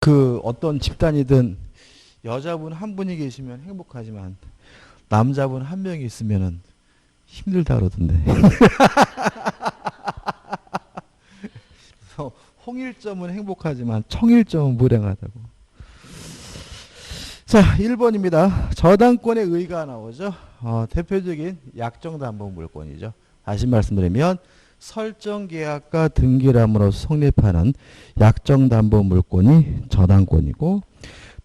그 어떤 집단이든 여자분 한 분이 계시면 행복하지만 남자분 한 명이 있으면은 힘들다 그러던데. 그래서 홍일점은 행복하지만 청일점은 불행하다고. 자, 1번입니다. 저당권의 의의가 나오죠. 대표적인 약정담보 물권이죠. 다시 말씀드리면 설정계약과 등기람으로서 성립하는 약정담보 물권이 저당권이고,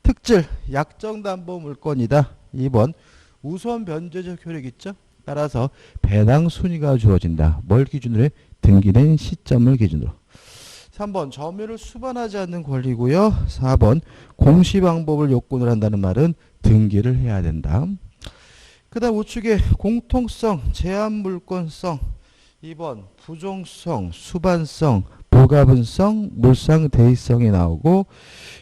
특질 약정담보 물권이다. 2번 우선 변제적 효력 있죠. 따라서 배당 순위가 주어진다. 뭘 기준으로 해? 등기된 시점을 기준으로. 3번 점유를 수반하지 않는 권리고요. 4번 공시 방법을 요건을 한다는 말은 등기를 해야 된다. 그 다음 우측에 공통성, 제한물권성, 2번 부종성, 수반성, 불가분성, 물상대의성이 나오고,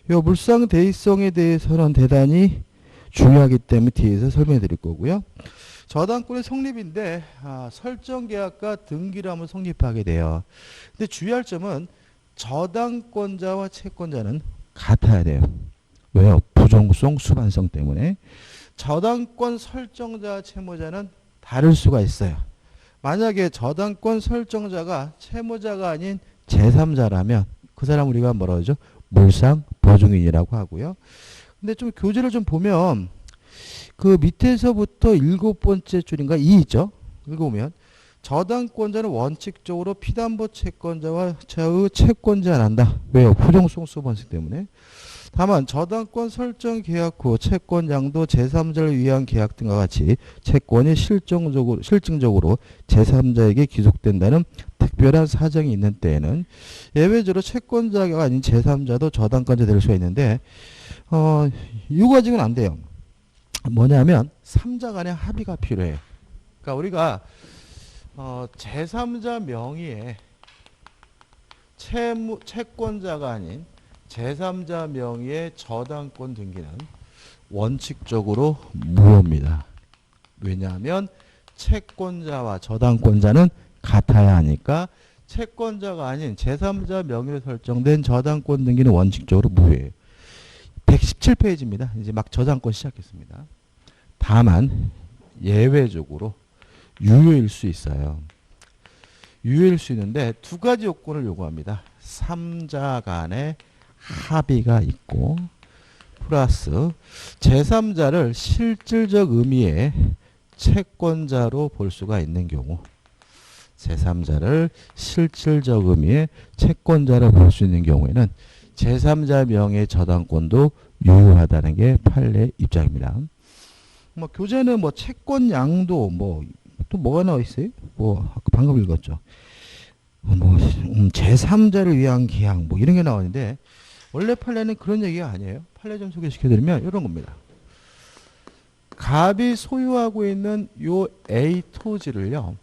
이 물상대의성에 대해서는 대단히 중요하기 때문에 뒤에서 설명해 드릴 거고요. 저당권의 성립인데 설정계약과 등기람을 성립하게 돼요. 근데 주의할 점은 저당권자와 채권자는 같아야 돼요. 왜요? 부종성, 수반성 때문에. 저당권 설정자와 채무자는 다를 수가 있어요. 만약에 저당권 설정자가 채무자가 아닌 제3자라면 그 사람 우리가 뭐라고 하죠? 물상 보증인이라고 하고요. 근데 좀 교재를 좀 보면 그 밑에서부터 7번째 줄인가 2 있죠? 읽어보면 저당권자는 원칙적으로 피담보 채권자와 저의 채권자 한다. 왜요? 부종성 수반성 때문에. 다만 저당권 설정 계약 후 채권 양도 제3자를 위한 계약 등과 같이 채권이 실증적으로 제3자에게 기속된다는 특별한 사정이 있는 때에는 예외적으로 채권자가 아닌 제3자도 저당권자 될 수가 있는데 이 가지는 안 돼요. 뭐냐면 3자 간의 합의가 필요해요. 그러니까 우리가 제3자 명의의 채권자가 아닌 제3자 명의의 저당권 등기는 원칙적으로 무효입니다. 왜냐하면 채권자와 저당권자는 같아야 하니까 채권자가 아닌 제3자 명의로 설정된 저당권 등기는 원칙적으로 무효예요. 117페이지입니다. 이제 막 저당권 시작했습니다. 다만 예외적으로 유효일 수 있어요. 유효일 수 있는데 두 가지 요건을 요구합니다. 3자 간의 합의가 있고 플러스 제3자를 실질적 의미의 채권자로 볼 수가 있는 경우, 제3자를 실질적 의미의 채권자로 볼 수 있는 경우에는 제3자 명의 저당권도 유효하다는 게 판례 입장입니다. 뭐 교재는 뭐 채권 양도 또 뭐가 나와 있어요? 방금 읽었죠. 제3자를 위한 계약 이런 게 나오는데 원래 판례는 그런 얘기가 아니에요. 판례 좀 소개시켜드리면 이런 겁니다. 갑이 소유하고 있는 요 A 토지를요,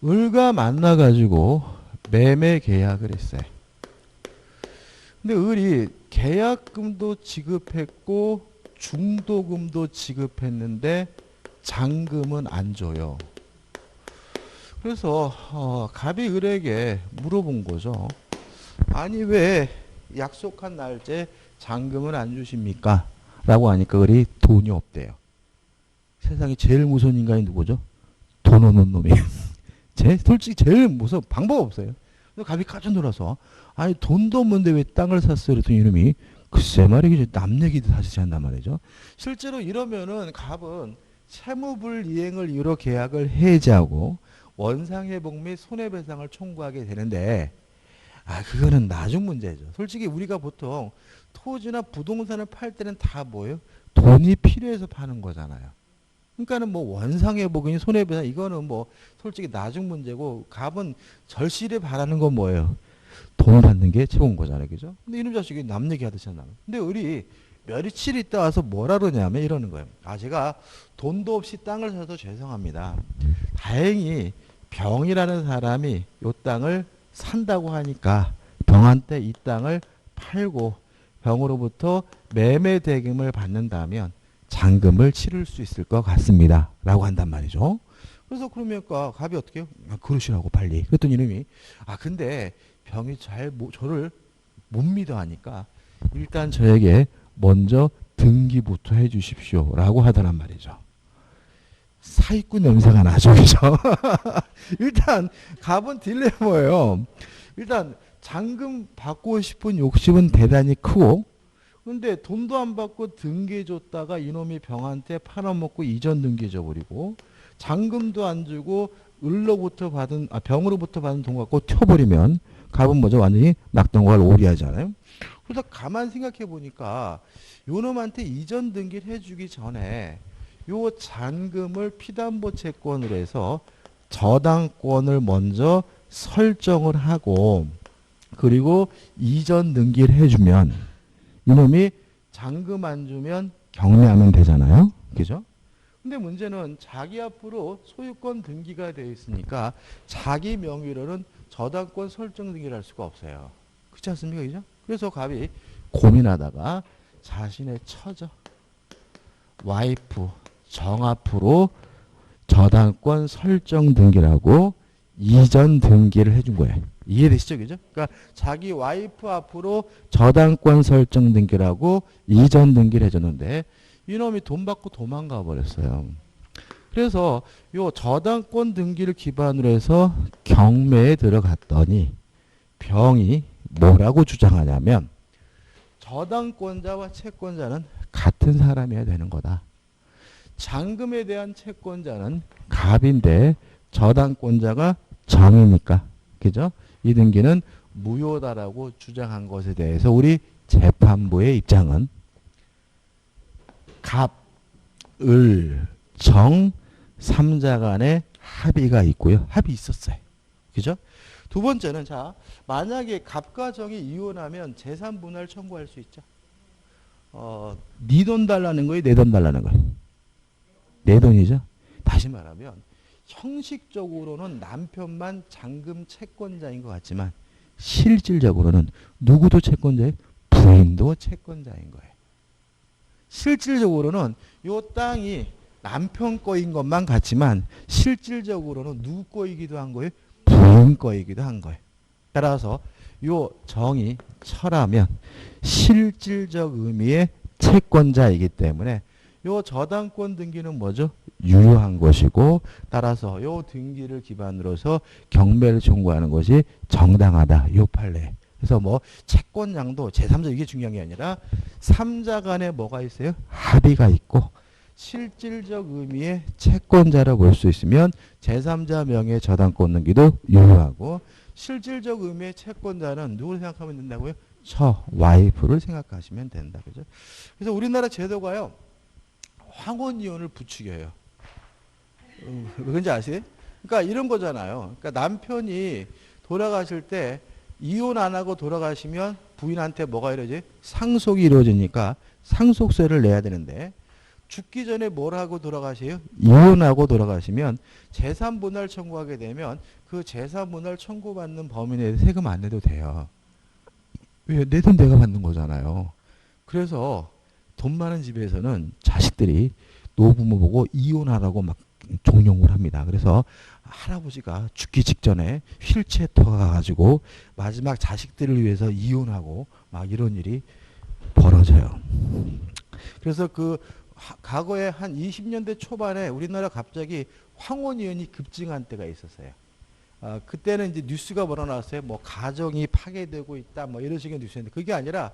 을과 만나가지고 매매 계약을 했어요. 근데 을이 계약금도 지급했고 중도금도 지급했는데 잔금은 안 줘요. 그래서 갑이 을에게 물어본 거죠. 아니 왜 약속한 날짜에 잔금을 안 주십니까? 라고 하니까 을이 돈이 없대요. 세상에 제일 무서운 인간이 누구죠? 돈 없는 놈이에요. 솔직히 제일 무서운 방법 없어요. 그래서 갑이 깜짝 놀라서 아니 돈도 없는데 왜 땅을 샀어요? 그랬더니 이놈이 글쎄 말이겠죠. 남 얘기도 다시 한단 말이죠. 실제로 이러면은 갑은 채무불이행을 이유로 계약을 해지하고 원상회복 및 손해배상을 청구하게 되는데 그거는 나중 문제죠. 솔직히 우리가 보통 토지나 부동산을 팔 때는 다 뭐예요? 돈이 필요해서 파는 거잖아요. 그러니까는 원상회복이니 손해배상 이거는 솔직히 나중 문제고, 갑은 절실히 바라는 건 뭐예요? 돈 받는 게 최고인 거잖아요. 그죠? 근데 이놈 자식이 남 얘기하듯이 한다. 근데 을이 며칠 있다 와서 뭐라 그러냐면 이러는 거예요. 제가 돈도 없이 땅을 사서 죄송합니다. 다행히 병이라는 사람이 이 땅을 산다고 하니까 병한테 이 땅을 팔고 병으로부터 매매 대금을 받는다면 잔금을 치를 수 있을 것 같습니다. 라고 한단 말이죠. 그래서 그러니까 갑이 어떻게 해요? 그러시라고 빨리. 그랬더니 이놈이 근데 병이 저를 못 믿어 하니까 일단 저에게 먼저 등기부터 해 주십시오 라고 하더란 말이죠. 사기꾼 냄새가 나죠. 그죠? 일단 갑은 딜레마예요. 일단 잔금 받고 싶은 욕심은 대단히 크고 근데 돈도 안 받고 등기해 줬다가 이놈이 병한테 팔아먹고 이전 등기해 줘버리고 잔금도 안 주고 병으로부터 받은 돈 갖고 튀어버리면 갑은 뭐죠? 완전히 낙동강을 오리하잖아요. 그래서 가만 생각해 보니까 요놈한테 이전 등기를 해주기 전에 요 잔금을 피담보 채권으로 해서 저당권을 먼저 설정을 하고 그리고 이전 등기를 해주면 이놈이 잔금 안 주면 경매하면 되잖아요. 그죠? 근데 문제는 자기 앞으로 소유권 등기가 되어 있으니까 자기 명의로는 저당권 설정 등기를 할 수가 없어요. 그렇지 않습니까? 그죠? 그래서 갑이 고민하다가 자신의 처자, 와이프, 정 앞으로 저당권 설정 등기라고 이전 등기를 해준 거예요. 이해되시죠? 그죠? 그러니까 자기 와이프 앞으로 저당권 설정 등기라고 이전 등기를 해줬는데 이놈이 돈 받고 도망가 버렸어요. 그래서 요 저당권 등기를 기반으로 해서 경매에 들어갔더니 병이 뭐라고 주장하냐면 저당권자와 채권자는 같은 사람이어야 되는 거다. 잔금에 대한 채권자는 갑인데 저당권자가 정이니까. 그죠? 이 등기는 무효다라고 주장한 것에 대해서 우리 재판부의 입장은 갑, 을, 정, 3자 간의 합의가 있고요. 합의 있었어요. 그죠? 두 번째는 자 만약에 갑과 정이 이혼하면 재산 분할 청구할 수 있죠. 네 돈 달라는 거예요? 내 돈 달라는 거예요? 내 돈이죠. 다시 말하면 형식적으로는 남편만 잔금 채권자인 것 같지만 실질적으로는 누구도 채권자예요? 부인도 채권자인 거예요. 실질적으로는 요 땅이 남편 거인 것만 같지만 실질적으로는 누구 거이기도 한 거예요? 부인 거이기도 한 거예요. 따라서 요 정이 철하면 실질적 의미의 채권자이기 때문에 요 저당권 등기는 뭐죠? 유효한 것이고 따라서 요 등기를 기반으로서 경매를 청구하는 것이 정당하다. 요 판례. 그래서 뭐 채권량도 제3자 이게 중요한 게 아니라 3자 간에 뭐가 있어요? 합의가 있고 실질적 의미의 채권자로 볼 수 있으면 제3자 명의 저당권 등기도 유효하고 실질적 의미의 채권자는 누구를 생각하면 된다고요? 처, 와이프를 생각하시면 된다. 그죠? 그래서 우리나라 제도가요. 황혼이혼을 부추겨요. 왜 그런지 아세요? 그러니까 이런 거잖아요. 그러니까 남편이 돌아가실 때 이혼 안 하고 돌아가시면 부인한테 뭐가 이루어져요? 상속이 이루어지니까 상속세를 내야 되는데 죽기 전에 뭘 하고 돌아가세요? 이혼하고 돌아가시면 재산분할 청구하게 되면 그 재산분할 청구받는 범위 내에서 세금 안 내도 돼요. 왜? 내 돈 내가 받는 거잖아요. 그래서 돈 많은 집에서는 자식들이 노부모 보고 이혼하라고 막 종용을 합니다. 그래서 할아버지가 죽기 직전에 휠체어가 가가지고 마지막 자식들을 위해서 이혼하고 막 이런 일이 벌어져요. 그래서 그 과거에 한 20년대 초반에 우리나라 갑자기 황혼이혼이 급증한 때가 있었어요. 그때는 이제 뉴스가 뭐라 나왔어요? 뭐 가정이 파괴되고 있다, 뭐 이런 식의 뉴스인데 그게 아니라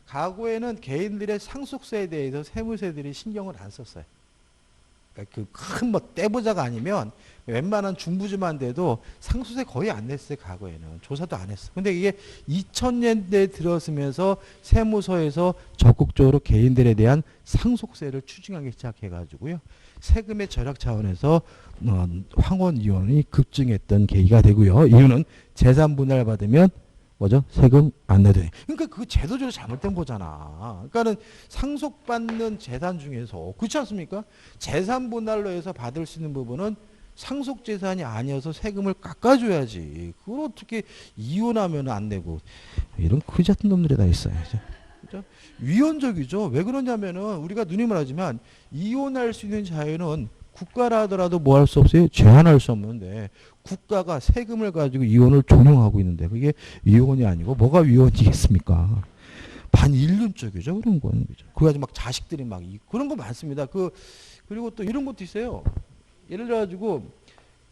과거에는 개인들의 상속세에 대해서 세무세들이 신경을 안 썼어요. 그러니까 그 큰 뭐 떼부자가 아니면 웬만한 중부지만 돼도 상속세 거의 안 냈어요. 과거에는 조사도 안 했어. 근데 이게 2000년대에 들어서면서 세무서에서 적극적으로 개인들에 대한 상속세를 추징하기 시작해가지고요. 세금의 절약 차원에서 황혼 이혼이 급증했던 계기가 되고요. 이유는 재산 분할 받으면 뭐죠? 세금 안 내도 돼. 그러니까 그 제도적으로 잘못된 거잖아. 그러니까는 상속받는 재산 중에서 그렇지 않습니까? 재산 분할로 해서 받을 수 있는 부분은 상속 재산이 아니어서 세금을 깎아줘야지. 그걸 어떻게 이혼하면 안 내고 이런 그지 같은 놈들이 다 있어요. 그죠? 위헌적이죠. 왜 그러냐면은 우리가 누님을 하지만 이혼할 수 있는 자유는 국가라 하더라도 뭐 할 수 없어요? 제한할 수 없는데 국가가 세금을 가지고 이혼을 종용하고 있는데 그게 이혼이 아니고 뭐가 위헌이겠습니까? 반인륜적이죠 그런 거는. 그죠? 그거 가지고 막 자식들이 막 그런 거 많습니다. 그리고 또 이런 것도 있어요. 예를 들어가지고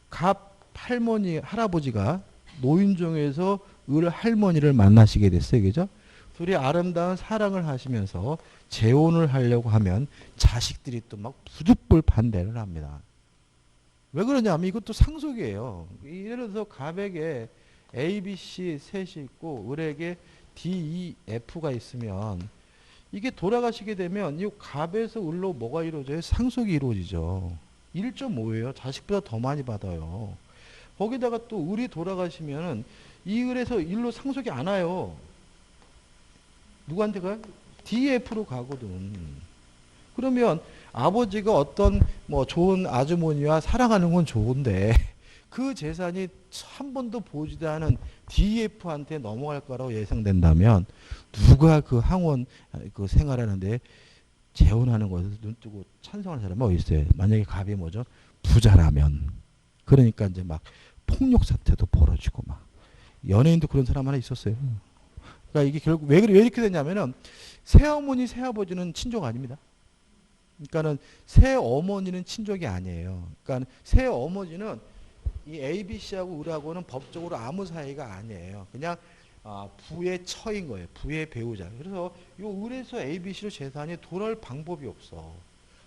갑 할머니 할아버지가 노인정에서 을 할머니를 만나시게 됐어요. 그죠? 둘이 아름다운 사랑을 하시면서 재혼을 하려고 하면 자식들이 또 막 부득불 반대를 합니다. 왜 그러냐면 이것도 상속이에요. 예를 들어서 갑에게 A, B, C 셋이 있고 을에게 D, E, F가 있으면 이게 돌아가시게 되면 이 갑에서 을로 뭐가 이루어져요? 상속이 이루어지죠. 1.5예요. 자식보다 더 많이 받아요. 거기다가 또 을이 돌아가시면은 이 을에서 일로 상속이 안 와요. 누구한테 가요? DF로 가거든. 그러면 아버지가 어떤 뭐 좋은 아주머니와 사랑하는 건 좋은데 그 재산이 한 번도 보지도 않은 DF한테 넘어갈 거라고 예상된다면 누가 그 항원 그 생활하는데 재혼하는 것을 눈뜨고 찬성하는 사람이 어디 있어요? 만약에 갑이 뭐죠? 부자라면. 그러니까 이제 막 폭력 사태도 벌어지고 막 연예인도 그런 사람 하나 있었어요. 그러니까 이게 결국 왜 이렇게 됐냐면은 새어머니 새아버지는 친족 아닙니다. 그러니까는 새어머니는 친족이 아니에요. 그러니까 새어머니는 이 ABC하고 을하고는 법적으로 아무 사이가 아니에요. 그냥 부의 처인 거예요. 부의 배우자. 그래서 이 을에서 ABC로 재산이 돌아올 방법이 없어.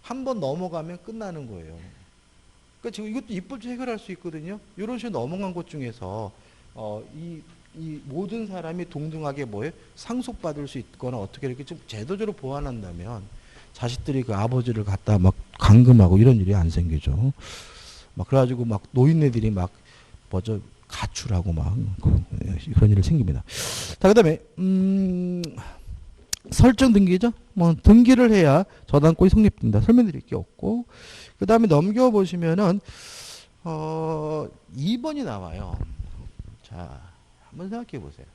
한 번 넘어가면 끝나는 거예요. 그러니까 지금 이것도 입법적 해결할 수 있거든요. 이런 식으로 넘어간 것 중에서 이 모든 사람이 동등하게 뭐예요? 상속받을 수 있거나 어떻게 이렇게 좀 제도적으로 보완한다면 자식들이 그 아버지를 갖다 막 감금하고 이런 일이 안 생기죠. 막 그래가지고 막 노인네들이 막 뭐죠 가출하고 막 그런 일이 생깁니다. 자 그다음에 설정 등기죠. 뭐 등기를 해야 저당권이 성립됩니다. 설명드릴 게 없고 그다음에 넘겨 보시면은 2번이 나와요. 자 한번 생각해 보세요.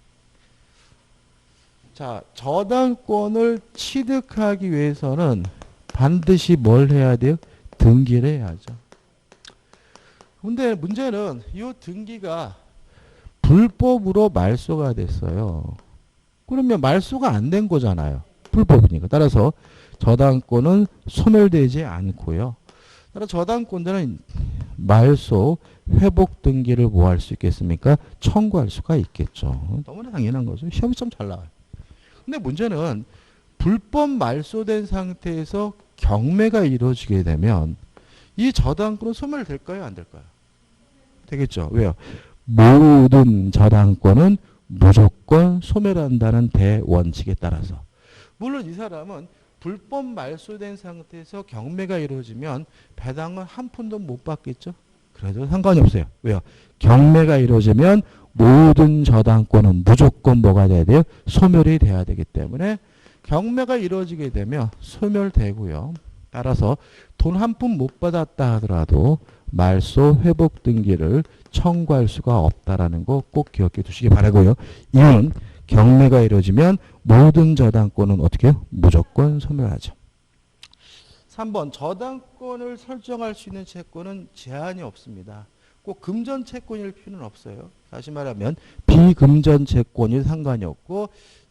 자 저당권을 취득하기 위해서는 반드시 뭘 해야 돼요? 등기를 해야죠. 근데 문제는 이 등기가 불법으로 말소가 됐어요. 그러면 말소가 안 된 거잖아요. 불법이니까. 따라서 저당권은 소멸되지 않고요. 따라서 저당권자는 말소, 회복 등기를 뭐 할 수 있겠습니까? 청구할 수가 있겠죠. 너무나 당연한 거죠. 시험이 좀 잘 나와요. 근데 문제는 불법 말소된 상태에서 경매가 이루어지게 되면 이 저당권은 소멸될까요? 안 될까요? 되겠죠. 왜요? 모든 저당권은 무조건 소멸한다는 대원칙에 따라서. 물론 이 사람은 불법 말소된 상태에서 경매가 이루어지면 배당은 한 푼도 못 받겠죠. 그래도 상관이 없어요. 왜요? 경매가 이루어지면 모든 저당권은 무조건 뭐가 돼야 돼요? 소멸이 돼야 되기 때문에 경매가 이루어지게 되면 소멸되고요. 따라서 돈 한 푼 못 받았다 하더라도 말소 회복 등기를 청구할 수가 없다라는 거 꼭 기억해 두시기 바라고요. 이유는 경매가 이루어지면 모든 저당권은 어떻게 해요? 무조건 소멸하죠. 3번 저당권을 설정할 수 있는 채권은 제한이 없습니다. 꼭 금전 채권일 필요는 없어요. 다시 말하면 비금전 채권이 상관이 없고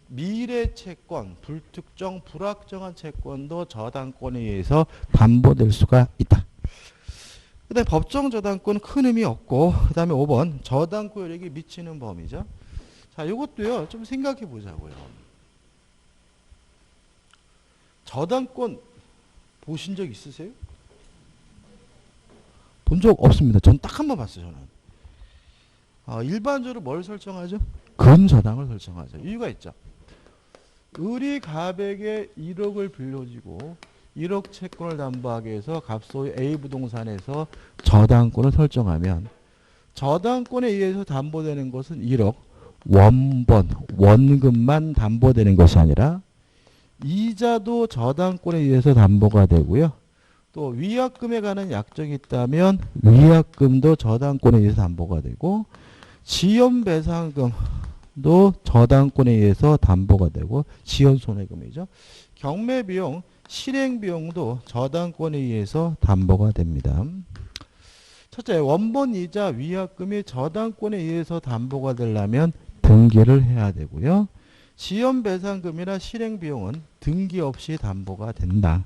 미래 채권, 불특정, 불확정한 채권도 저당권에 의해서 담보될 수가 있다. 그 다음에 법정 저당권은 큰 의미 없고 그 다음에 5번 저당권력이 미치는 범위죠. 자, 이것도요 좀 생각해 보자고요. 저당권 보신 적 있으세요? 본 적 없습니다. 전 딱 한 번 봤어요. 저는. 일반적으로 뭘 설정하죠? 근저당을 설정하죠. 이유가 있죠. 을이 갑에게 1억을 빌려주고 1억 채권을 담보하기 위해서 갑소의 A 부동산에서 저당권을 설정하면 저당권에 의해서 담보되는 것은 1억 원금만 담보되는 것이 아니라 이자도 저당권에 의해서 담보가 되고요. 또 위약금에 관한 약정이 있다면 위약금도 저당권에 의해서 담보가 되고 지연배상금 도 저당권에 의해서 담보가 되고 지연 손해금이죠. 경매 비용, 실행 비용도 저당권에 의해서 담보가 됩니다. 첫째, 원본 이자 위약금이 저당권에 의해서 담보가 되려면 등기를 해야 되고요. 지연 배상금이나 실행 비용은 등기 없이 담보가 된다.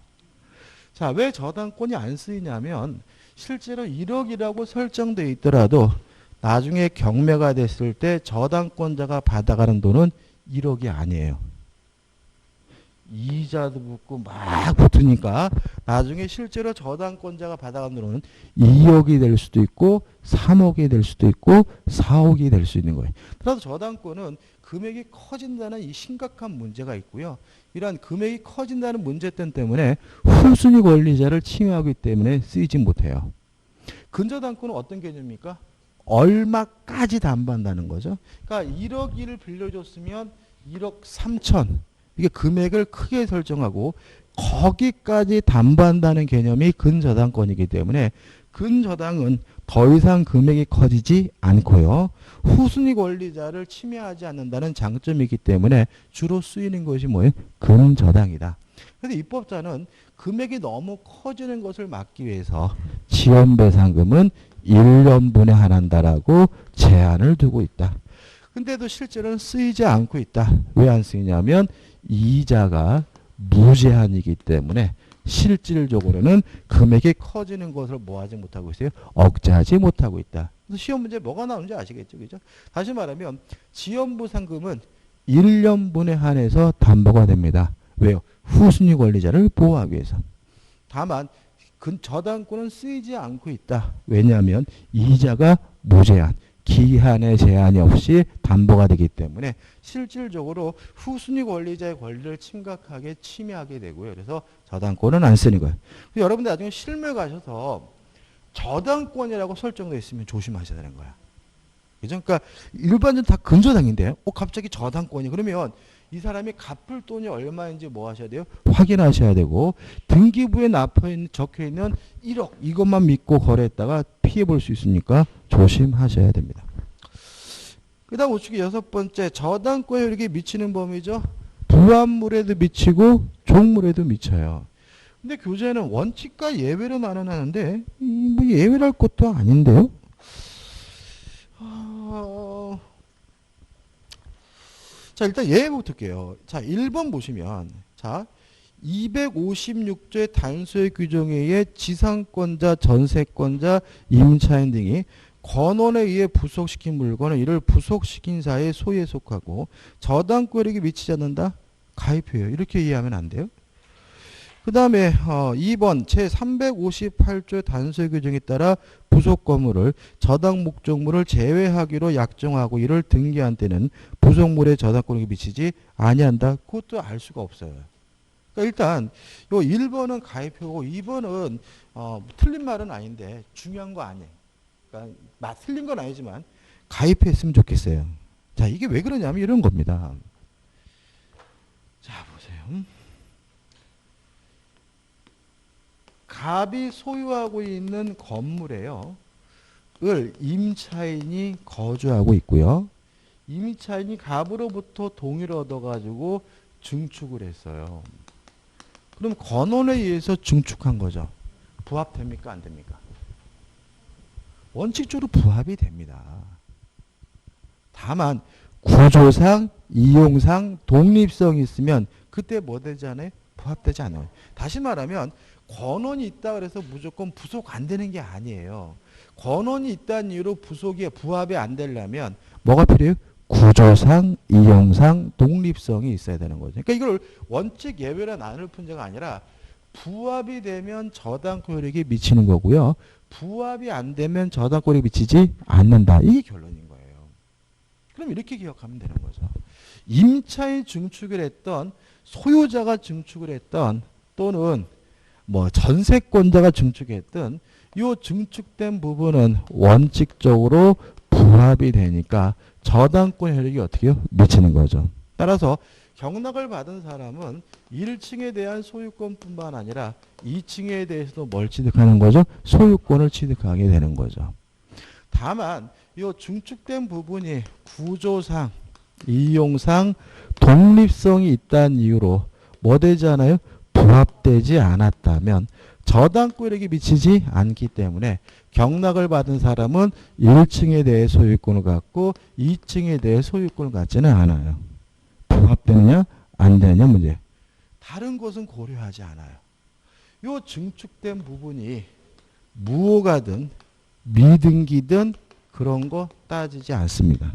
자, 왜 저당권이 안 쓰이냐면 실제로 1억이라고 설정되어 있더라도 나중에 경매가 됐을 때 저당권자가 받아가는 돈은 1억이 아니에요. 이자도 붙고 막 붙으니까 나중에 실제로 저당권자가 받아가는 돈은 2억이 될 수도 있고 3억이 될 수도 있고 4억이 될 수 있는 거예요. 따라서 저당권은 금액이 커진다는 이 심각한 문제가 있고요. 이러한 금액이 커진다는 문제점 때문에 후순위 권리자를 침해하기 때문에 쓰이지 못해요. 근저당권은 어떤 개념입니까? 얼마까지 담보한다는 거죠. 그러니까 1억을 빌려줬으면 1억 3천 이게 금액을 크게 설정하고 거기까지 담보한다는 개념이 근저당권이기 때문에 근저당은 더 이상 금액이 커지지 않고요. 후순위 권리자를 침해하지 않는다는 장점이기 때문에 주로 쓰이는 것이 뭐예요? 근저당이다. 그래서 입법자는 금액이 너무 커지는 것을 막기 위해서 지연배상금은 1년분에 한한다라고 제한을 두고 있다. 근데도 실제로는 쓰이지 않고 있다. 왜 안 쓰이냐면 이자가 무제한이기 때문에 실질적으로는 금액이 커지는 것을 뭐하지 못하고 있어요? 억제하지 못하고 있다. 그래서 시험 문제 뭐가 나오는지 아시겠죠? 그죠? 다시 말하면 지연보상금은 1년분에 한해서 담보가 됩니다. 왜요? 후순위 권리자를 보호하기 위해서. 다만 저당권은 쓰이지 않고 있다. 왜냐하면 이자가 무제한, 기한의 제한이 없이 담보가 되기 때문에 실질적으로 후순위 권리자의 권리를 심각하게 침해하게 되고요. 그래서 저당권은 안 쓰는 거예요. 여러분들 나중에 실무에 가셔서 저당권이라고 설정되어 있으면 조심하셔야 되는 거야. 그죠? 그러니까 일반적으로 다 근저당인데 갑자기 저당권이 그러면 이 사람이 갚을 돈이 얼마인지 뭐 하셔야 돼요? 확인하셔야 되고 등기부에 적혀 있는 1억 이것만 믿고 거래했다가 피해 볼 수 있으니까 조심하셔야 됩니다. 그 다음 우측에 6번째 저당권 효력이 미치는 범위죠. 부합물에도 미치고 종물에도 미쳐요. 근데 교재는 원칙과 예외로 나눠나는데 뭐 예외랄 것도 아닌데요. 자, 일단 예부터 할게요. 자, 1번 보시면, 자, 256조의 단수의 규정에 의해 지상권자, 전세권자, 임차인 등이 권원에 의해 부속시킨 물건을 이를 부속시킨 자의 소유에 속하고 저당권력이 미치지 않는다? 가입해요. 이렇게 이해하면 안 돼요. 그 다음에 2번 제358조의 단수의 규정에 따라 부속 건물을 저당 목적물을 제외하기로 약정하고 이를 등기한 때는 부속물의 저당권이 미치지 아니한다. 그것도 알 수가 없어요. 그러니까 일단 요 1번은 가입표고 2번은 틀린 말은 아닌데 중요한 거 아니에요. 그러니까 틀린 건 아니지만 가입했으면 좋겠어요. 자, 이게 왜 그러냐면 이런 겁니다. 자, 보세요. 갑이 소유하고 있는 건물에요. 을 임차인이 거주하고 있고요. 임차인이 갑으로부터 동의를 얻어가지고 증축을 했어요. 그럼 건원에 의해서 증축한 거죠. 부합됩니까? 안 됩니까? 원칙적으로 부합이 됩니다. 다만 구조상, 이용상, 독립성이 있으면 그때 뭐 되지 않아요? 부합되지 않아요. 다시 말하면 권원이 있다 그래서 무조건 부속 안 되는 게 아니에요. 권원이 있다는 이유로 부합이 안 되려면 뭐가 필요해요? 구조상, 이용상, 독립성이 있어야 되는 거죠. 그러니까 이걸 원칙 예외로 나눌 문제가 아니라 부합이 되면 저당권 효력이 미치는 거고요. 부합이 안 되면 저당권이 미치지 않는다. 이게 결론인 거예요. 그럼 이렇게 기억하면 되는 거죠. 임차인 증축을 했던 소유자가 증축을 했던 또는 뭐 전세권자가 증축했던 이 증축된 부분은 원칙적으로 부합이 되니까 저당권 효력이 어떻게 해요? 미치는 거죠. 따라서 경락을 받은 사람은 1층에 대한 소유권뿐만 아니라 2층에 대해서도 뭘 취득하는 거죠? 소유권을 취득하게 되는 거죠. 다만 이 증축된 부분이 구조상, 이용상 독립성이 있다는 이유로 뭐 되지 않아요? 부합되지 않았다면 저당권에게 미치지 않기 때문에 경락을 받은 사람은 1층에 대해 소유권을 갖고 2층에 대해 소유권을 갖지는 않아요. 부합되느냐 안 되느냐 문제. 다른 것은 고려하지 않아요. 요 증축된 부분이 무효가든 미등기든 그런 거 따지지 않습니다.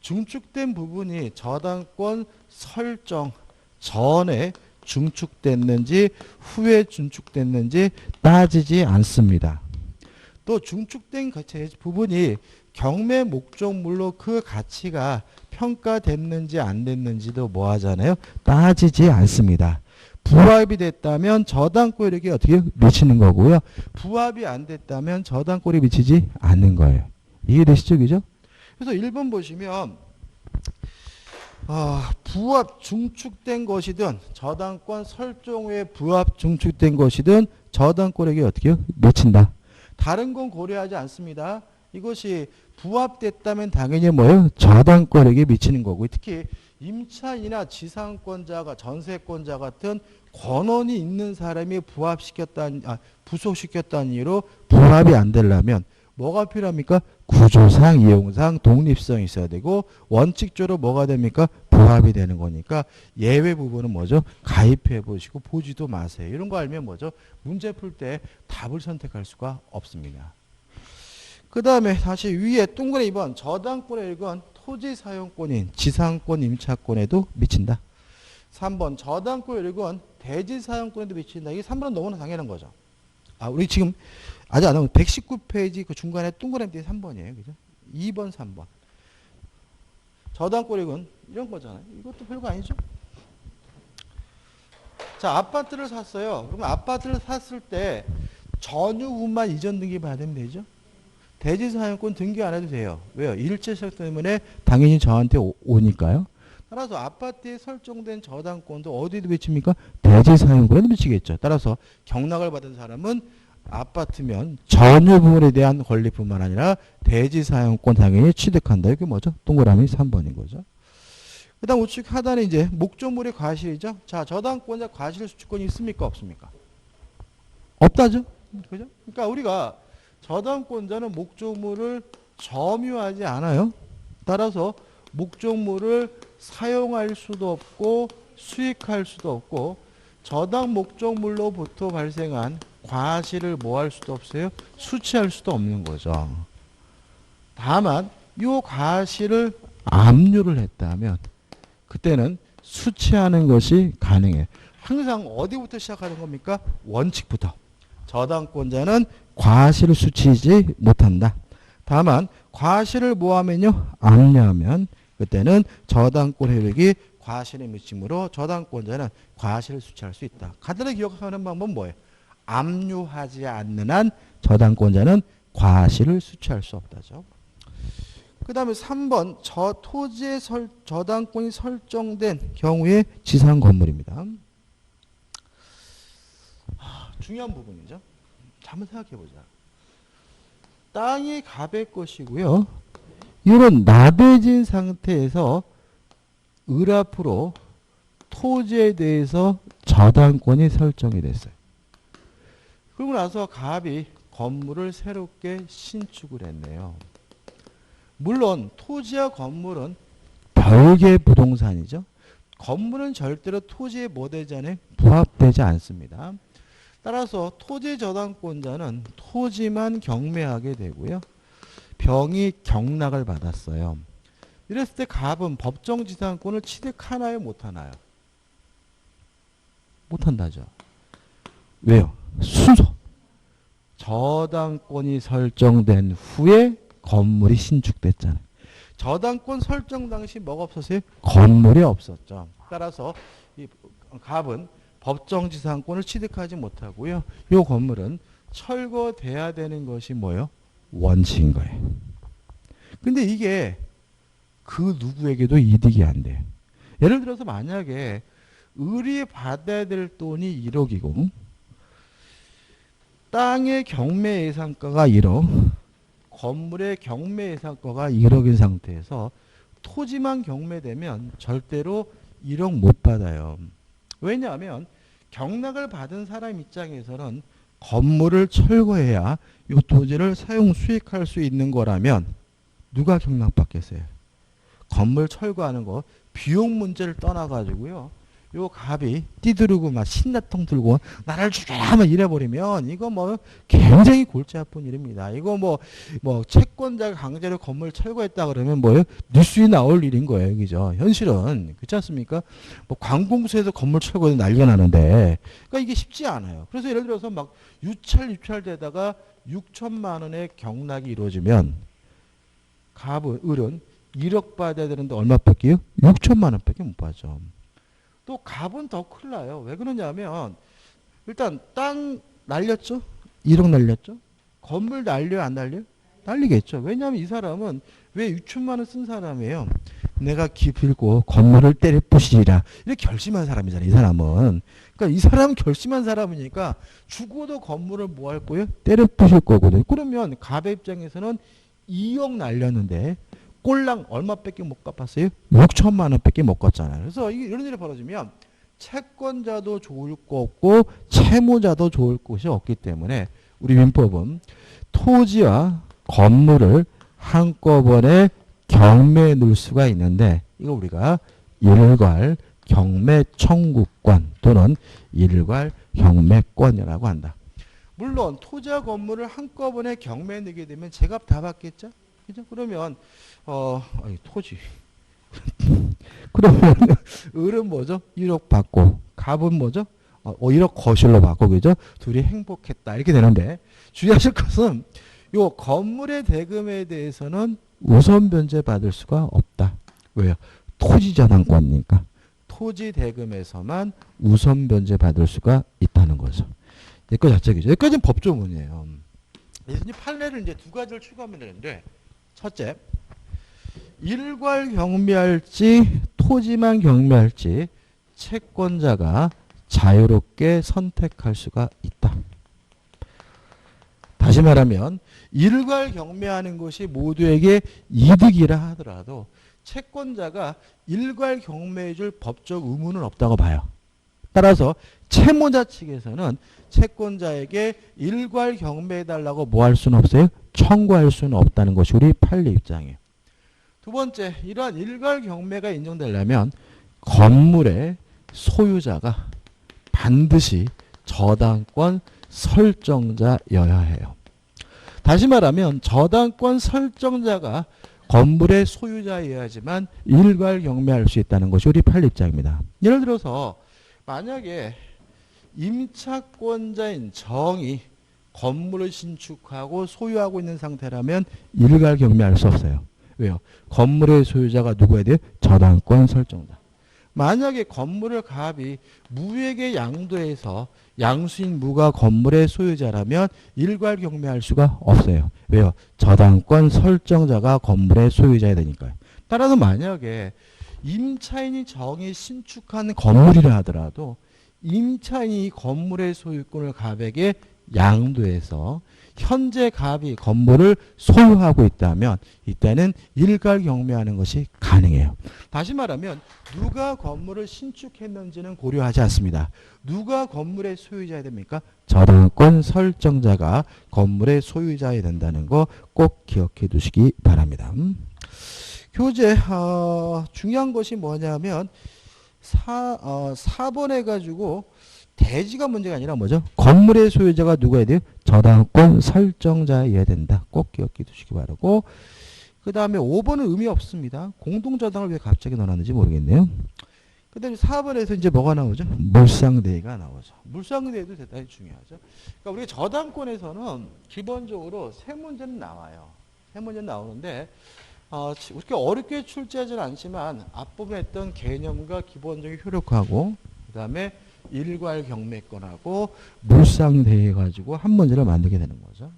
증축된 부분이 저당권 설정 전에 증축됐는지 후에 증축됐는지 따지지 않습니다. 또 증축된 부분이 경매 목적물로 그 가치가 평가됐는지 안 됐는지도 뭐 하잖아요? 따지지 않습니다. 부합이 됐다면 저당권에게 어떻게 미치는 거고요. 부합이 안 됐다면 저당권에 미치지 않는 거예요. 이해되시죠? 그죠? 그래서 1번 보시면 부합 중축된 것이든 저당권 설정 후에 부합 중축된 것이든 저당권에게 어떻게 미친다. 다른 건 고려하지 않습니다. 이것이 부합됐다면 당연히 뭐예요? 저당권에게 미치는 거고 특히 임차인이나 지상권자가 전세권자 같은 권한이 있는 사람이 부속시켰다는 이유로 부합이 안 되려면 뭐가 필요합니까? 구조상, 이용상, 독립성이 있어야 되고 원칙적으로 뭐가 됩니까? 부합이 되는 거니까 예외 부분은 뭐죠? 가입해 보시고 보지도 마세요. 이런 거 알면 뭐죠? 문제 풀 때 답을 선택할 수가 없습니다. 그 다음에 다시 위에 동그라미 2번 저당권의 일건 토지 사용권인 지상권 임차권에도 미친다. 3번 저당권의 일건 대지 사용권에도 미친다. 이게 3번은 너무나 당연한 거죠. 우리 지금 아직 안 나온 119페이지 그 중간에 동그라미 뒤에 3번이에요. 그죠? 2번, 3번. 저당권의 일건 이런 거잖아요. 이것도 별거 아니죠? 자, 아파트를 샀어요. 그러면 아파트를 샀을 때 전유후만 이전 등기 받으면 되죠? 대지 사용권 등기 안 해도 돼요. 왜요? 일체성 때문에 당연히 저한테 오니까요. 따라서 아파트에 설정된 저당권도 어디도 미칩니까? 대지 사용권에도 미치겠죠. 따라서 경락을 받은 사람은 아파트면 전유 부분에 대한 권리뿐만 아니라 대지 사용권 당연히 취득한다. 이게 뭐죠? 동그라미 3번인 거죠. 그 다음 우측 하단에 이제 목적물의 과실이죠. 자, 저당권자 과실 수취권이 있습니까? 없습니까? 없다죠. 그죠? 그러니까 우리가 저당권자는 목적물을 점유하지 않아요. 따라서 목적물을 사용할 수도 없고 수익할 수도 없고 저당 목적물로부터 발생한 과실을 뭐 할 수도 없어요? 수취할 수도 없는 거죠. 다만 이 과실을 압류를 했다면 그때는 수취하는 것이 가능해요. 항상 어디부터 시작하는 겁니까? 원칙부터. 저당권자는 과실을 수취하지 못한다. 다만 과실을 뭐하면요? 압류하면 그때는 저당권 혜택이 과실의 미침으로 저당권자는 과실을 수취할 수 있다. 간단하게 기억하는 방법은 뭐예요? 압류하지 않는 한 저당권자는 과실을 수취할 수 없다죠. 그 다음에 3번 토지의 저당권이 설정된 경우의 지상 건물입니다. 중요한 부분이죠. 한번 생각해 보자. 땅이 갑의 것이고요. 이런 나대진 상태에서 을 앞으로 토지에 대해서 저당권이 설정이 됐어요. 그러고 나서 갑이 건물을 새롭게 신축을 했네요. 물론 토지와 건물은 별개의 부동산이죠. 건물은 절대로 토지에 뭐 되지 않아요? 부합되지 않습니다. 따라서 토지 저당권자는 토지만 경매하게 되고요. 병이 경락을 받았어요. 이랬을 때 갑은 법정지상권을 취득하나요? 못하나요? 못한다죠. 왜요? 순서. 저당권이 설정된 후에 건물이 신축됐잖아요. 저당권 설정 당시 뭐가 없었어요? 건물이 없었죠. 따라서 이 갑은 법정지상권을 취득하지 못하고요. 이 건물은 철거돼야 되는 것이 뭐예요? 원칙인 거예요. 근데 이게 그 누구에게도 이득이 안 돼요. 예를 들어서 만약에 을이 받아야 될 돈이 1억이고 땅의 경매 예상가가 1억, 건물의 경매 예상가가 1억인 상태에서 토지만 경매되면 절대로 1억 못 받아요. 왜냐하면 경락을 받은 사람 입장에서는 건물을 철거해야 이 토지를 사용 수익할 수 있는 거라면 누가 경락받겠어요? 건물 철거하는 거 비용 문제를 떠나가지고요. 요 갑이 띠두르고 막 신나통 들고 나를 죽여라 막 이래버리면 이거 뭐 굉장히 골치 아픈 일입니다. 이거 뭐 채권자가 강제로 건물 철거했다 그러면 뭐예요? 뉴스에 나올 일인 거예요. 그죠? 현실은 그렇지 않습니까? 뭐 관공서에서 건물 철거해서 난리가 나는데 그러니까 이게 쉽지 않아요. 그래서 예를 들어서 막 유찰되다가 6천만 원의 경락이 이루어지면 을은 1억 받아야 되는데 얼마 뺏기요? 6천만 원 밖에 못 받죠. 또 갑은 더 큰일 나요. 왜 그러냐면 일단 땅 날렸죠? 1억 날렸죠? 건물 날려요? 안 날려요? 날리겠죠. 왜냐하면 이 사람은 왜 6천만 원 쓴 사람이에요? 내가 기필고 건물을 때려 부시리라 이렇게 결심한 사람이잖아요. 이 사람은. 그러니까 이 사람은 결심한 사람이니까 죽어도 건물을 뭐 할 거예요? 때려 부실 거거든요. 그러면 갑의 입장에서는 2억 날렸는데 꼴랑 얼마밖에 못 갚았어요? 6천만 원밖에 못 갚잖아요. 그래서 이런 일이 벌어지면 채권자도 좋을 거 없고 채무자도 좋을 것이 없기 때문에 우리 민법은 토지와 건물을 한꺼번에 경매에 넣을 수가 있는데 이거 우리가 일괄 경매 청구권 또는 일괄 경매권이라고 한다. 물론 토지와 건물을 한꺼번에 경매에 넣게 되면 제값 다 받겠죠? 그죠? 그러면 토지 그러면 을은 뭐죠? 1억 받고 갑은 뭐죠? 1억 거실로 받고 그죠? 둘이 행복했다 이렇게 되는데 주의하실 것은 요 건물의 대금에 대해서는 우선 변제 받을 수가 없다. 왜요? 토지 저당권이니까 토지 대금에서만 우선 변제 받을 수가 있다는 거죠. 여기까지 자책이죠. 여기까지는 법조문이에요. 그래서 이제 판례를 이제 두 가지를 추가하면 되는데 첫째, 일괄 경매할지 토지만 경매할지 채권자가 자유롭게 선택할 수가 있다. 다시 말하면 일괄 경매하는 것이 모두에게 이득이라 하더라도 채권자가 일괄 경매해 줄 법적 의무는 없다고 봐요. 따라서 채무자 측에서는 채권자에게 일괄 경매해달라고 뭐 할 수는 없어요? 청구할 수는 없다는 것이 우리 판례 입장이에요. 두 번째, 이러한 일괄 경매가 인정되려면 건물의 소유자가 반드시 저당권 설정자여야 해요. 다시 말하면 저당권 설정자가 건물의 소유자여야지만 일괄 경매할 수 있다는 것이 우리 판례 입장입니다. 예를 들어서 만약에 임차권자인 정이 건물을 신축하고 소유하고 있는 상태라면 일괄 경매할 수 없어요. 왜요? 건물의 소유자가 누구야 돼요? 저당권 설정자. 만약에 건물을 갑이 무에게 양도해서 양수인 무가 건물의 소유자라면 일괄 경매할 수가 없어요. 왜요? 저당권 설정자가 건물의 소유자야 되니까요. 따라서 만약에 임차인이 정이 신축한 건물이라 하더라도 임차인이 건물의 소유권을 갑에게 양도해서 현재 갑이 건물을 소유하고 있다면 이때는 일괄 경매하는 것이 가능해요. 다시 말하면 누가 건물을 신축했는지는 고려하지 않습니다. 누가 건물의 소유자야 됩니까? 저당권 설정자가 건물의 소유자야 된다는 거 꼭 기억해 두시기 바랍니다. 교재 중요한 것이 뭐냐면 4번 해가지고 대지가 문제가 아니라 뭐죠? 건물의 소유자가 누구야 돼요? 저당권 설정자여야 된다. 꼭 기억해 두시기 바라고. 그 다음에 5번은 의미 없습니다. 공동저당을 왜 갑자기 넣어놨는지 모르겠네요. 그 다음에 4번에서 이제 뭐가 나오죠? 물상대의가 나오죠. 물상대의도 대단히 중요하죠. 그러니까 우리가 저당권에서는 기본적으로 세 문제는 나와요. 세 문제는 나오는데 그렇게 어렵게 출제하지는 않지만 앞부분에 했던 개념과 기본적인 효력하고 그 다음에 일괄 경매권하고 물상대해 가지고 한 문제를 만들게 되는 거죠.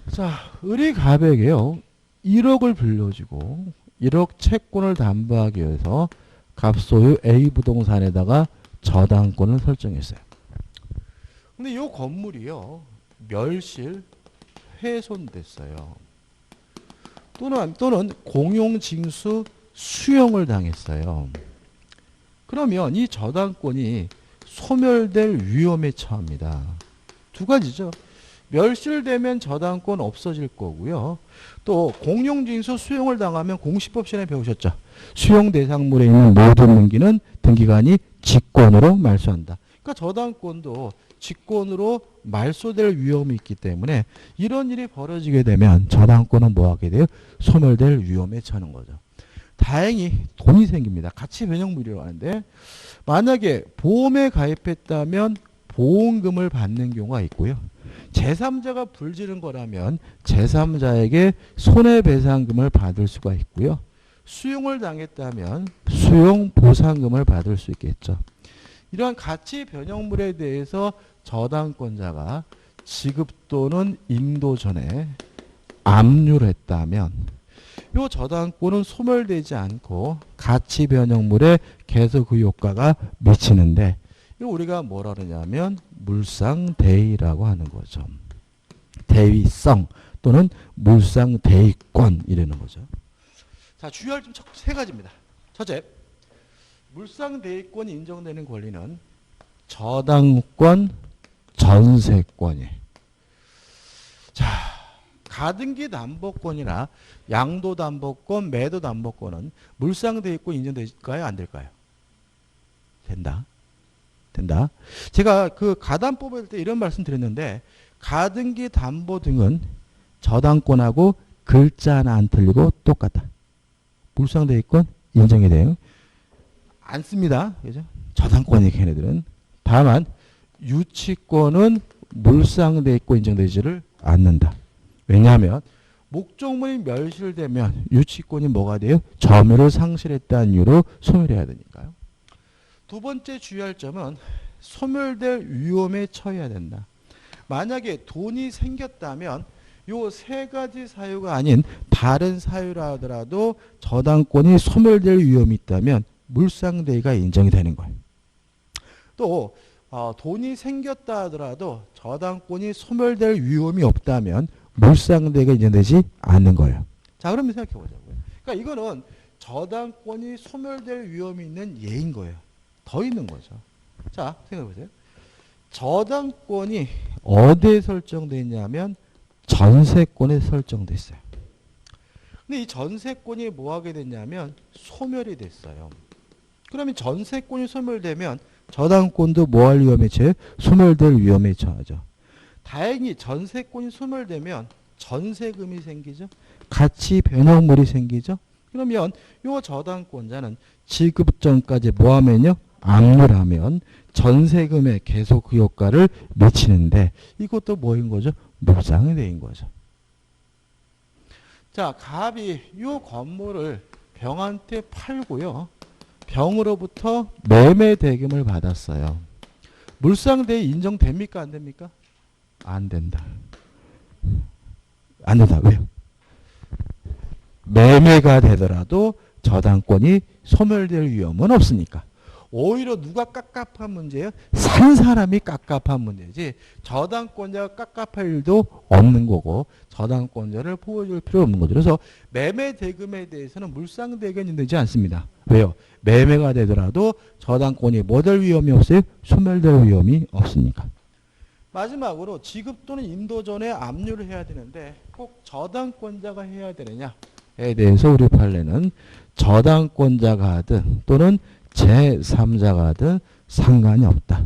자, 을이 갑에게요 1억을 빌려주고 1억 채권을 담보하기 위해서 갑 소유 A 부동산에다가 저당권을 설정했어요. 근데 이 건물이요 멸실 훼손됐어요. 또는 공용징수 수용을 당했어요. 그러면 이 저당권이 소멸될 위험에 처합니다. 두 가지죠. 멸실되면 저당권 없어질 거고요. 또 공용징수 수용을 당하면 공시법 시간에 배우셨죠. 수용 대상물에 있는 모든 등기는 등기관이 직권으로 말소한다. 그러니까 저당권도 직권으로 말소될 위험이 있기 때문에 이런 일이 벌어지게 되면 저당권은 뭐하게 돼요? 소멸될 위험에 처하는 거죠. 다행히 돈이 생깁니다. 가치 변형물이라고 하는데 만약에 보험에 가입했다면 보험금을 받는 경우가 있고요. 제3자가 불지른 거라면 제3자에게 손해배상금을 받을 수가 있고요. 수용을 당했다면 수용보상금을 받을 수 있겠죠. 이러한 가치 변형물에 대해서 저당권자가 지급 또는 인도 전에 압류를 했다면 이 저당권은 소멸되지 않고 가치 변형물에 계속 그 효과가 미치는데 이거 우리가 뭐라 그러냐면 물상대의라고 하는 거죠. 대위성 또는 물상대의권 이라는 거죠. 자, 주의할 점 세 가지입니다. 첫째, 물상대의권이 인정되는 권리는 저당권, 전세권이에요. 자, 가등기 담보권이나 양도담보권, 매도담보권은 물상대의권 인정될까요? 안 될까요? 된다. 제가 그 가담 뽑을 때 이런 말씀 드렸는데 가등기 담보 등은 저당권하고 글자 하나 안 틀리고 똑같다. 물상대의권 인정이 돼요. 안 씁니다. 그죠? 저당권이 걔네들은. 다만 유치권은 물상대의권 인정되지를 않는다. 왜냐하면 목적물이 멸실되면 유치권이 뭐가 돼요? 점유를 상실했다는 이유로 소멸해야 되니까요. 두 번째 주의할 점은 소멸될 위험에 처해야 된다. 만약에 돈이 생겼다면 요 세 가지 사유가 아닌 다른 사유라 하더라도 저당권이 소멸될 위험이 있다면 물상대의가 인정이 되는 거예요. 또 돈이 생겼다 하더라도 저당권이 소멸될 위험이 없다면 물상대의가 인정되지 않는 거예요. 자, 그러면 생각해 보자고요. 그러니까 이거는 저당권이 소멸될 위험이 있는 예인 거예요. 더 있는 거죠. 자, 생각해 보세요. 저당권이 어디에 설정되어 있냐면 전세권에 설정되어 있어요. 근데 이 전세권이 뭐 하게 됐냐면 소멸이 됐어요. 그러면 전세권이 소멸되면 저당권도 뭐 할 위험에 처해? 소멸될 위험에 처하죠. 다행히 전세권이 소멸되면 전세금이 생기죠. 가치 변형물이 생기죠. 그러면 이 저당권자는 지급 전까지 뭐 하면요? 압류를 하면 전세금에 계속 그 효과를 미치는데 이것도 뭐인 거죠? 물상대인 거죠. 자, 갑이 이 건물을 병한테 팔고요. 병으로부터 매매 대금을 받았어요. 물상대의 인정됩니까? 안 됩니까? 안 된다. 안 된다. 왜요? 매매가 되더라도 저당권이 소멸될 위험은 없으니까. 오히려 누가 깝깝한 문제예요? 산 사람이 깝깝한 문제지 저당권자가 깝깝할 일도 없는 거고 저당권자를 보호해줄 필요 없는 거죠. 그래서 매매 대금에 대해서는 물상대금이 되지 않습니다. 왜요? 매매가 되더라도 저당권이 뭐 될 위험이 없어요? 소멸될 위험이 없으니까. 마지막으로 지급 또는 인도 전에 압류를 해야 되는데 꼭 저당권자가 해야 되느냐에 대해서 우리 판례는 저당권자가 하든 또는 제3자가 하든 상관이 없다.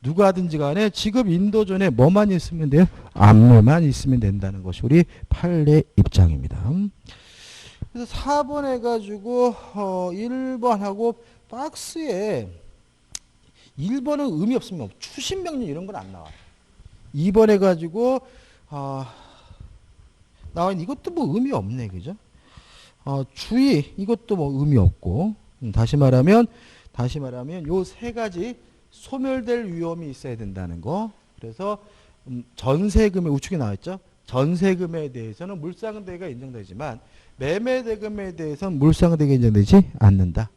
누가 하든지 간에 지급 인도 전에 뭐만 있으면 돼요? 압류만 있으면 된다는 것이 우리 판례 입장입니다. 그래서 4번 해가지고 1번하고 박스에 1번은 의미 없으면 추신명령 이런 건 안 나와요. 2번 해가지고 나와있는 이것도 뭐 의미 없네. 그죠? 주의 이것도 뭐 의미 없고 다시 말하면 요 세 가지 소멸될 위험이 있어야 된다는 거. 그래서 전세금의 우측에 나와있죠. 전세금에 대해서는 물상대가 인정되지만 매매대금에 대해서는 물상대가 인정되지 않는다.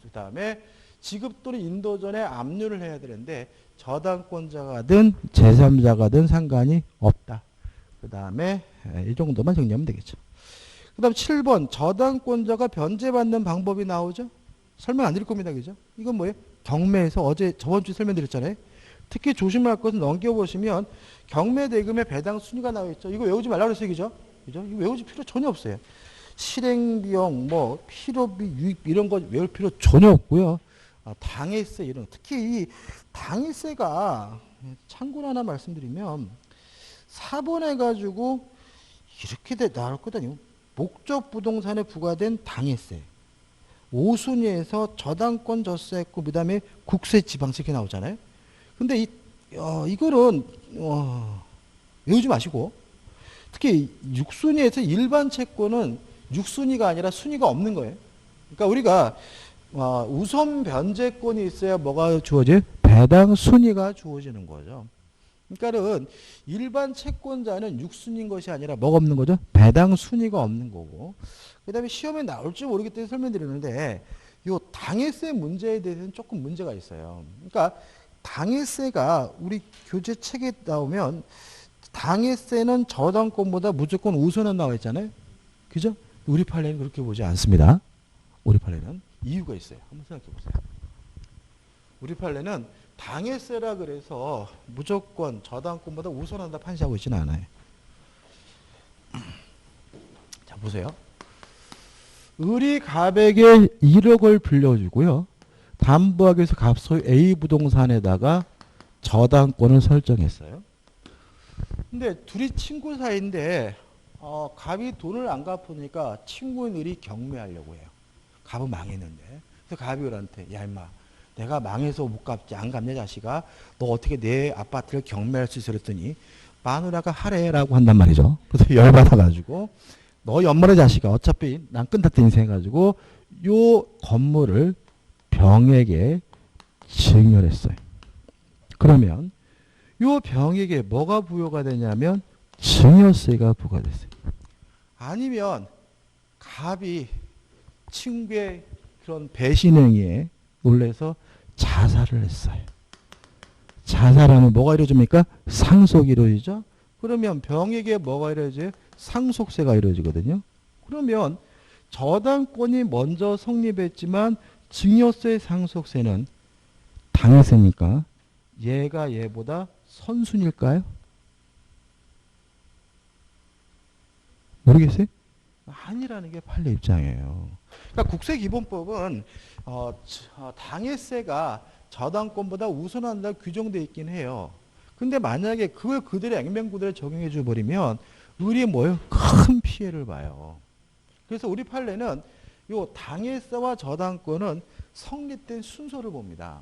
그다음에 지급 또는 인도 전에 압류를 해야 되는데 저당권자가든 제3자가든 상관이 없다. 그 다음에 이 정도만 정리하면 되겠죠. 그 다음 7번 저당권자가 변제받는 방법이 나오죠. 설명 안 드릴 겁니다. 그죠? 이건 뭐예요? 경매에서 저번 주에 설명드렸잖아요. 특히 조심할 것은 넘겨보시면 경매 대금의 배당 순위가 나와 있죠. 이거 외우지 말라고 그랬어요. 그죠? 이거 외우지 필요 전혀 없어요. 실행비용, 뭐 필요비, 유익 이런 거 외울 필요 전혀 없고요. 당해세 이런 특히 이 당해세가 참고로 하나 말씀드리면 4번 해가지고 이렇게 나올 거다니요. 목적 부동산에 부과된 당해세 5순위에서 저당권 졌세했고 그다음에 국세 지방세 이렇게 나오잖아요. 근데 이거는 외우지 마시고 특히 6순위에서 일반 채권은 6순위가 아니라 순위가 없는 거예요. 그러니까 우리가 우선 변제권이 있어야 뭐가 주어져요? 배당 순위가 주어지는 거죠. 그러니까는 일반 채권자는 6순위인 것이 아니라 뭐가 없는 거죠? 배당 순위가 없는 거고. 그 다음에 시험에 나올지 모르기 때문에 설명드리는데 이 당해세 문제에 대해서는 조금 문제가 있어요. 그러니까 당해세가 우리 교재 책에 나오면 당해세는 저당권보다 무조건 우선은 나와 있잖아요. 그죠? 우리 판례는 그렇게 보지 않습니다. 우리 판례는 이유가 있어요. 한번 생각해 보세요. 우리 판례는 당해세라 그래서 무조건 저당권보다 우선한다 판시하고 있지는 않아요. 자 보세요. 을이 갑에게 1억을 빌려주고요. 담보하기 위해서 갑소유 A 부동산에다가 저당권을 설정했어요. 근데 둘이 친구 사이인데 갑이 돈을 안 갚으니까 친구인 을이 경매하려고 해요. 갑은 망했는데. 그래서 갑이 을한테 야 임마 내가 망해서 못 갚지 안 갚냐 자식아. 너 어떻게 내 아파트를 경매할 수 있어 그랬더니 마누라가 하래라고 한단 말이죠. 그래서 열받아가지고 너 연말의 자식아 어차피 난 끝났다 인생 해가지고 요 건물을 병에게 증여했어요. 그러면 요 병에게 뭐가 부여가 되냐면 증여세가 부과됐어요. 아니면 갑이 친구의 그런 배신행위에 놀래서 자살을 했어요. 자살하면 뭐가 이루어집니까? 상속이 이루어지죠. 그러면 병에게 뭐가 이루어져요? 상속세가 이루어지거든요. 그러면 저당권이 먼저 성립했지만 증여세 상속세는 당해세니까 얘가 얘보다 선순일까요? 모르겠어요? 아니라는 게 판례 입장이에요. 그러니까 국세기본법은 당해세가 저당권보다 우선한다 규정되어 있긴 해요. 근데 만약에 그걸 그대로 액면구대로 적용해 줘 버리면 을이 뭐예요? 큰 피해를 봐요. 그래서 우리 판례는 요 당해세와 저당권은 성립된 순서를 봅니다.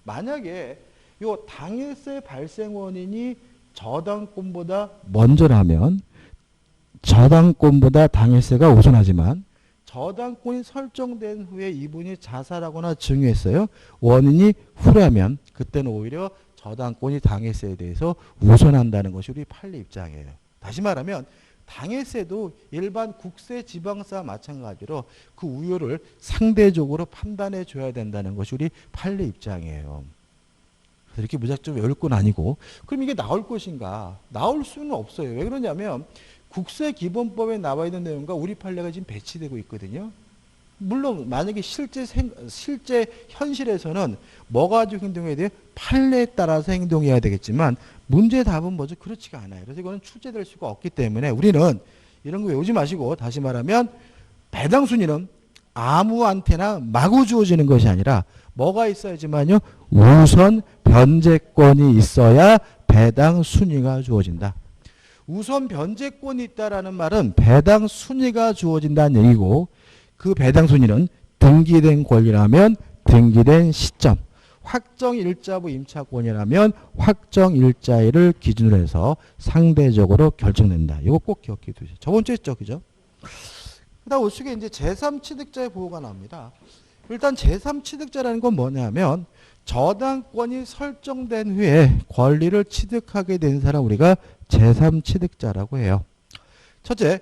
만약에 요 당해세 발생 원인이 저당권보다 먼저라면 저당권보다 당해세가 우선하지만 저당권이 설정된 후에 이분이 자살하거나 증여했어요. 원인이 후라면 그때는 오히려 저당권이 당해세에 대해서 우선한다는 것이 우리 판례 입장이에요. 다시 말하면 당해세도 일반 국세 지방세와 마찬가지로 그 우효를 상대적으로 판단해 줘야 된다는 것이 우리 판례 입장이에요. 그래서 이렇게 무작정 외울 건 아니고 그럼 이게 나올 것인가? 나올 수는 없어요. 왜 그러냐면 국세기본법에 나와 있는 내용과 우리 판례가 지금 배치되고 있거든요. 물론 만약에 실제 현실에서는 뭐 가지고 행동해야 돼요? 판례에 따라서 행동해야 되겠지만 문제의 답은 뭐죠? 그렇지가 않아요. 그래서 이거는 출제될 수가 없기 때문에 우리는 이런 거 외우지 마시고 다시 말하면 배당 순위는 아무한테나 마구 주어지는 것이 아니라 뭐가 있어야지만요? 우선 변제권이 있어야 배당 순위가 주어진다. 우선 변제권이 있다라는 말은 배당 순위가 주어진다는 얘기고 그 배당 순위는 등기된 권리라면 등기된 시점, 확정 일자부 임차권이라면 확정 일자일을 기준으로 해서 상대적으로 결정된다. 이거 꼭 기억해 두세요. 저번 주에 했죠, 그죠? 그다음 우측에 이제 제3취득자의 보호가 나옵니다. 일단 제3취득자라는 건 뭐냐면 저당권이 설정된 후에 권리를 취득하게 된 사람 우리가 제3취득자라고 해요. 첫째,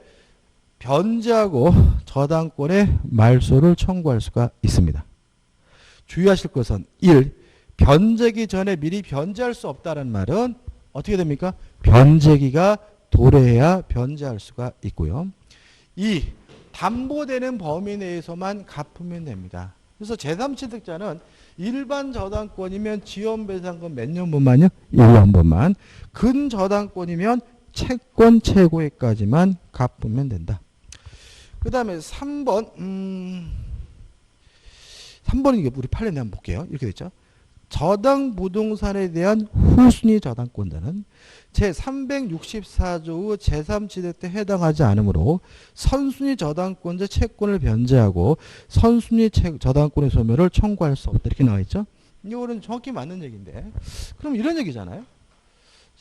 변제하고 저당권의 말소를 청구할 수가 있습니다. 주의하실 것은 1. 변제기 전에 미리 변제할 수 없다는 말은 어떻게 됩니까? 변제기가 도래해야 변제할 수가 있고요. 2. 담보되는 범위 내에서만 갚으면 됩니다. 그래서 제3취득자는 일반 저당권이면 지연배상금 몇 년분만요? 1년분만. 근저당권이면 채권 최고액까지만 갚으면 된다. 그 다음에 3번. 3번은 이게 우리 판례 한번 볼게요. 이렇게 됐죠. 저당 부동산에 대한 후순위 저당권자는 제364조의 제3취득 때 해당하지 않으므로 선순위 저당권자 채권을 변제하고 선순위 저당권의 소멸을 청구할 수 없다. 이렇게 나와 있죠. 이거는 정확히 맞는 얘기인데. 그럼 이런 얘기잖아요.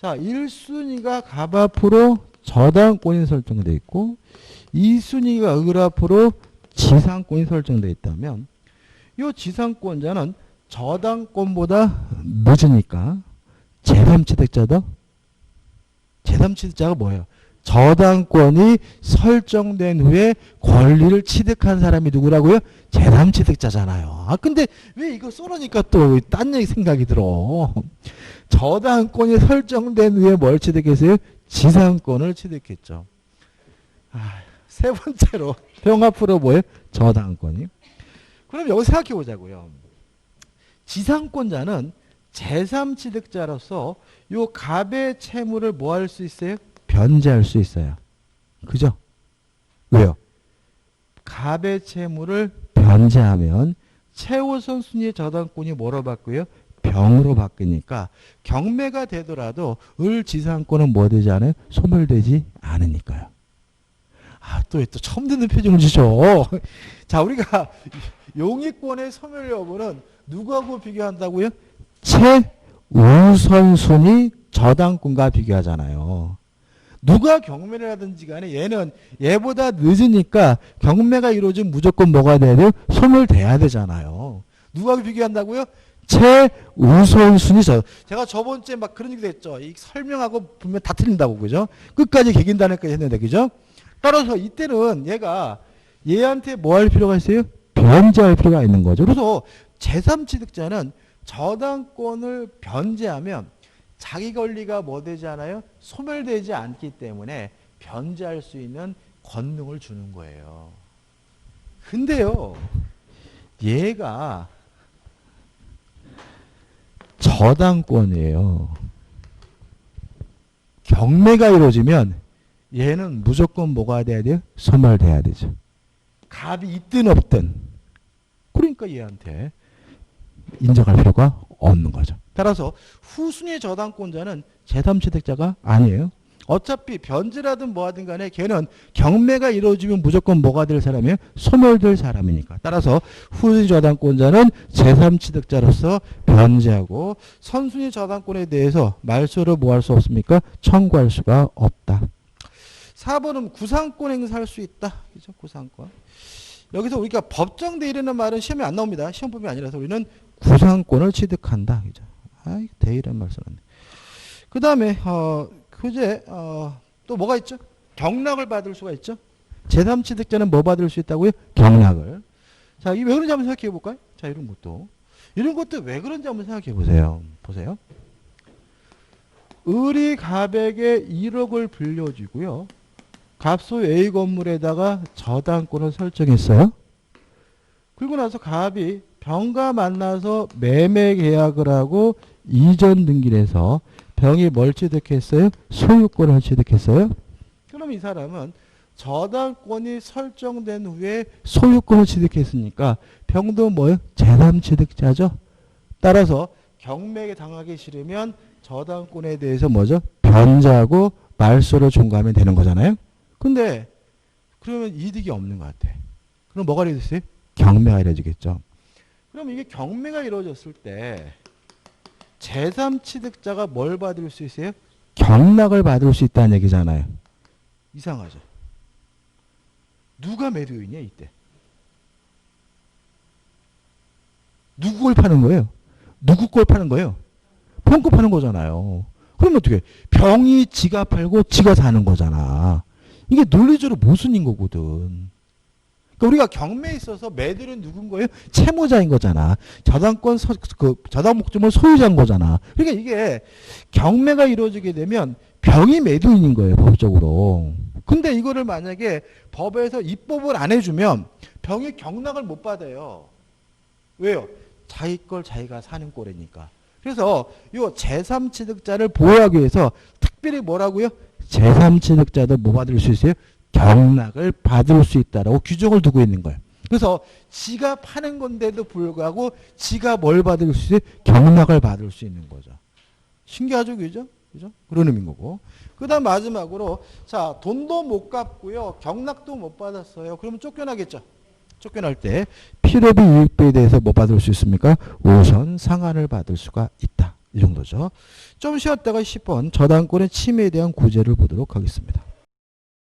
자, 1순위가 갑 앞으로 저당권이 설정되어 있고 2순위가 을 앞으로 지상권이 설정되어 있다면 이 지상권자는 저당권보다 늦으니까 제3취득자다. 제3취득자가 뭐예요? 저당권이 설정된 후에 권리를 취득한 사람이 누구라고요? 제3취득자잖아요. 아 근데 왜 이거 쏘라니까 또 딴 얘기 생각이 들어. 저당권이 설정된 후에 뭘 취득했어요? 지상권을 취득했죠. 세 번째로 병 앞으로 뭐예요? 저당권이. 그럼 여기 생각해 보자고요. 지상권자는 제3취득자로서 요 갑의 채무를 뭐 할 수 있어요? 변제할 수 있어요. 그죠? 왜요? 갑의 채무를 변제하면 최우선 순위의 저당권이 뭐로 바뀌어요? 병으로 바뀌니까 경매가 되더라도 을 지상권은 뭐 되지 않아요? 소멸되지 않으니까요. 또 처음 듣는 표정을 주죠. 자, 우리가 용의권의 소멸 여부는 누구하고 비교한다고요? 최우선순위 저당권과 비교하잖아요. 누가 경매를 하든지 간에 얘는 얘보다 늦으니까 경매가 이루어지면 무조건 뭐가 돼야 돼요? 소멸돼야 되잖아요. 누구하고 비교한다고요? 최우선순위 제가 저번 주에 막 그런 얘기도 했죠. 이 설명하고 보면 다 틀린다고, 그죠? 끝까지 개긴다는까지 했는데, 그죠? 따라서 이때는 얘한테 뭐 할 필요가 있어요? 변제할 필요가 있는 거죠. 그래서 제3취득자는 저당권을 변제하면 자기 권리가 뭐 되지 않아요? 소멸되지 않기 때문에 변제할 수 있는 권능을 주는 거예요. 근데요, 얘가 저당권이에요. 경매가 이루어지면 얘는 무조건 뭐가 돼야 돼요? 소멸돼야 되죠. 갑이 있든 없든. 그러니까 얘한테 인정할 필요가 없는 거죠. 따라서 후순위 저당권자는 제3취득자가 아니에요. 어차피 변제라든 뭐하든 간에 걔는 경매가 이루어지면 무조건 뭐가 될 사람이에요? 소멸될 사람이니까. 따라서 후순위 저당권자는 제3취득자로서 변제하고 선순위 저당권에 대해서 말소를 뭐 할 수 없습니까? 청구할 수가 없다. 4번은 구상권 행사할 수 있다. 그죠? 구상권. 여기서 우리가 법정대의라는 말은 시험에 안 나옵니다. 시험법이 아니라서 우리는 구상권을 취득한다. 그죠? 대의란 말 써놨네. 그 다음에 또 뭐가 있죠? 경락을 받을 수가 있죠. 제3취득자는 뭐 받을 수 있다고요? 경락을. 자, 이게 왜 그런지 한번 생각해 볼까요? 자, 이런 것도 왜 그런지 한번 생각해 보세요. 보세요. 을이 갑에게 1억을 빌려주고요. 갑소 A 건물에다가 저당권을 설정했어요. 그리고 나서 갑이 병과 만나서 매매 계약을 하고 이전 등기를 해서 병이 뭘 취득했어요? 소유권을 취득했어요. 그럼 이 사람은 저당권이 설정된 후에 소유권을 취득했으니까 병도 뭐예요? 제3취득자죠. 따라서 경매에 당하기 싫으면 저당권에 대해서 뭐죠? 변제하고 말소를 종구하면 되는 거잖아요. 근데 그러면 이득이 없는 것 같아. 그럼 뭐가 이루어졌어요? 경매가 이루어지겠죠. 그럼 이게 경매가 이루어졌을 때 제3취득자가 뭘 받을 수 있어요? 경락을 받을 수 있다는 얘기잖아요. 이상하죠. 누가 매도인이야 이때? 누구 걸 파는 거예요? 누구 걸 파는 거예요? 병 거 파는 거잖아요. 그럼 어떻게? 병이 지가 팔고 지가 사는 거잖아. 이게 논리적으로 모순인 거거든. 그러니까 우리가 경매에 있어서 매도는 누군 거예요? 채무자인 거잖아. 저당 목적물 소유자인 거잖아. 그러니까 이게 경매가 이루어지게 되면 병이 매도인인 거예요, 법적으로. 근데 이거를 만약에 법에서 입법을 안 해주면 병이 경락을 못 받아요. 왜요? 자기 걸 자기가 사는 꼴이니까. 그래서 이 제3취득자를 보호하기 위해서 특별히 뭐라고요? 제3취득자도 뭐 받을 수 있어요? 경락을 받을 수 있다라고 규정을 두고 있는 거예요. 그래서 지가 파는 건데도 불구하고 지가 뭘 받을 수 있어요? 경락을 받을 수 있는 거죠. 신기하죠, 그죠? 그죠? 그런 의미인 거고. 그 다음 마지막으로, 자, 돈도 못 갚고요. 경락도 못 받았어요. 그러면 쫓겨나겠죠? 쫓겨날 때 필요비 유익비에 대해서 뭐 받을 수 있습니까? 우선 상한을 받을 수가 있다. 이 정도죠. 좀 쉬었다가 10번 저당권의 침해에 대한 구제를 보도록 하겠습니다.